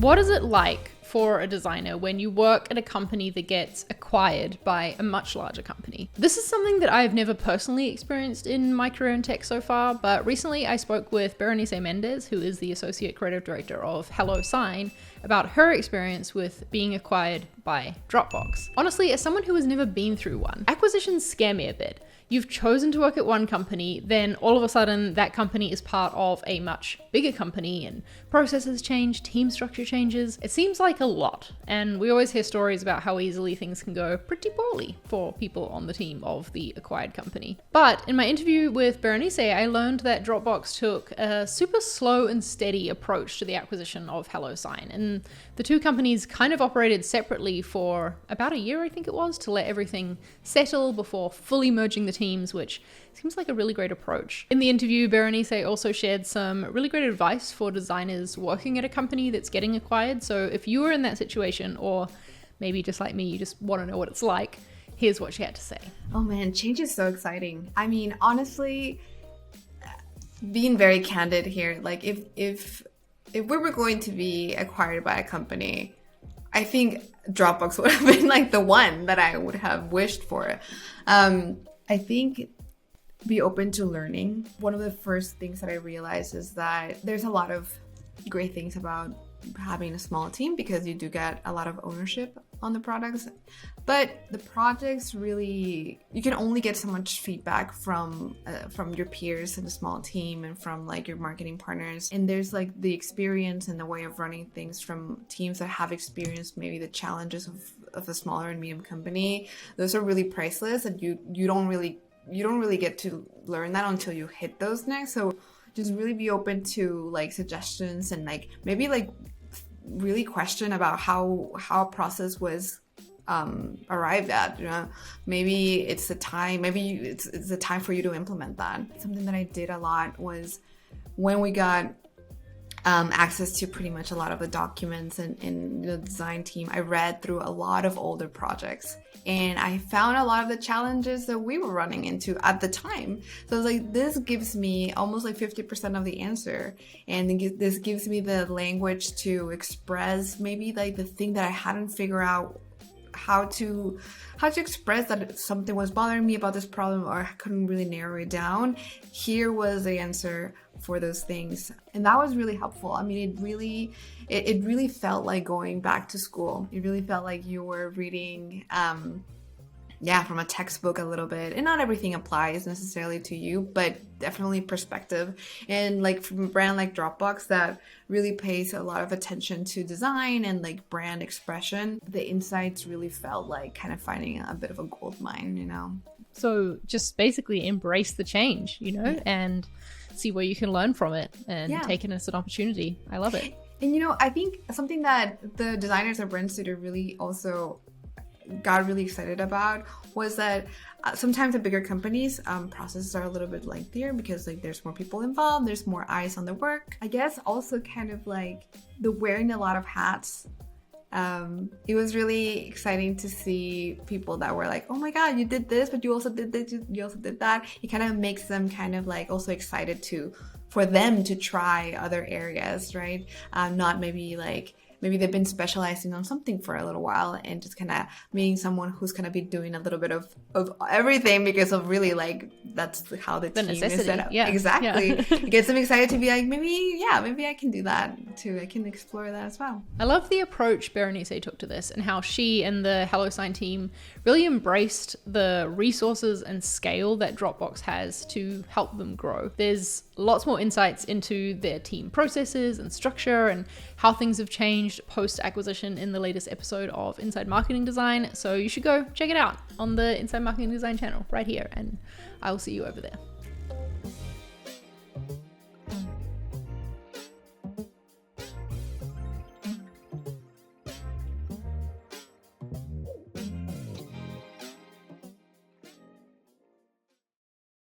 What is it like for a designer when you work at a company that gets acquired by a much larger company? This is something that I've never personally experienced in my career in tech so far, but recently I spoke with Berenice Mendez, who is the Associate Creative Director of HelloSign, about her experience with being acquired by Dropbox. Honestly, as someone who has never been through one, acquisitions scare me a bit. You've chosen to work at one company, then all of a sudden that company is part of a much bigger company and processes change, team structure changes. It seems like a lot. And we always hear stories about how easily things can go pretty poorly for people on the team of the acquired company. But in my interview with Berenice, I learned that Dropbox took a super slow and steady approach to the acquisition of HelloSign. And the two companies kind of operated separately for about a year, I think it was, to let everything settle before fully merging the teams, which seems like a really great approach. In the interview, Berenice also shared some really great advice for designers working at a company that's getting acquired. So if you were in that situation, or maybe just like me, you just want to know what it's like, here's what she had to say. Oh man, change is so exciting. I mean, honestly, being very candid here, like if we were going to be acquired by a company, I think Dropbox would have been like the one that I would have wished for. I think be open to learning. One of the first things that I realized is that there's a lot of great things about having a small team because you do get a lot of ownership on the products, but the projects really, you can only get so much feedback from your peers in a small team and from like your marketing partners. And there's like the experience and the way of running things from teams that have experienced maybe the challenges of a smaller and medium company. Those are really priceless, and you don't really get to learn that until you hit those next. So just really be open to like suggestions and like maybe like really question about how a process was arrived at. You know, maybe it's the time, it's the time for you to implement that. Something that I did a lot was when we got access to pretty much a lot of the documents and the design team, I read through a lot of older projects, and I found a lot of the challenges that we were running into at the time. So I was like, this gives me almost like 50% of the answer, and this gives me the language to express maybe like the thing that I hadn't figured out how to express that something was bothering me about this problem, or I couldn't really narrow it down. Here was the answer for those things, and that was really helpful. I mean, it really felt like going back to school. It really felt like you were reading from a textbook a little bit, and not everything applies necessarily to you, but definitely perspective. And like from a brand like Dropbox that really pays a lot of attention to design and like brand expression, the insights really felt like kind of finding a bit of a gold mine, you know? So just basically embrace the change, you know, and see where you can learn from it and take it as an opportunity. I love it. And, you know, I think something that the designers at Brand Studio really also got really excited about was that sometimes at bigger companies, processes are a little bit lengthier because like there's more people involved, there's more eyes on the work. I guess also kind of like the wearing a lot of hats. It was really exciting to see people that were like, oh my God, you did this, but you also did this, you also did that. It kind of makes them kind of like also excited for them to try other areas, right? Not maybe they've been specializing on something for a little while, and just kind of meeting someone who's going to be doing a little bit of everything because of really like that's how the team necessity is set up. Yeah. Exactly. Yeah. It gets them excited to be like, maybe I can do that too. I can explore that as well. I love the approach Berenice took to this and how she and the HelloSign team really embraced the resources and scale that Dropbox has to help them grow. There's lots more insights into their team processes and structure and how things have changed post-acquisition in the latest episode of Inside Marketing Design. So you should go check it out on the Inside Marketing Design channel right here, and I will see you over there.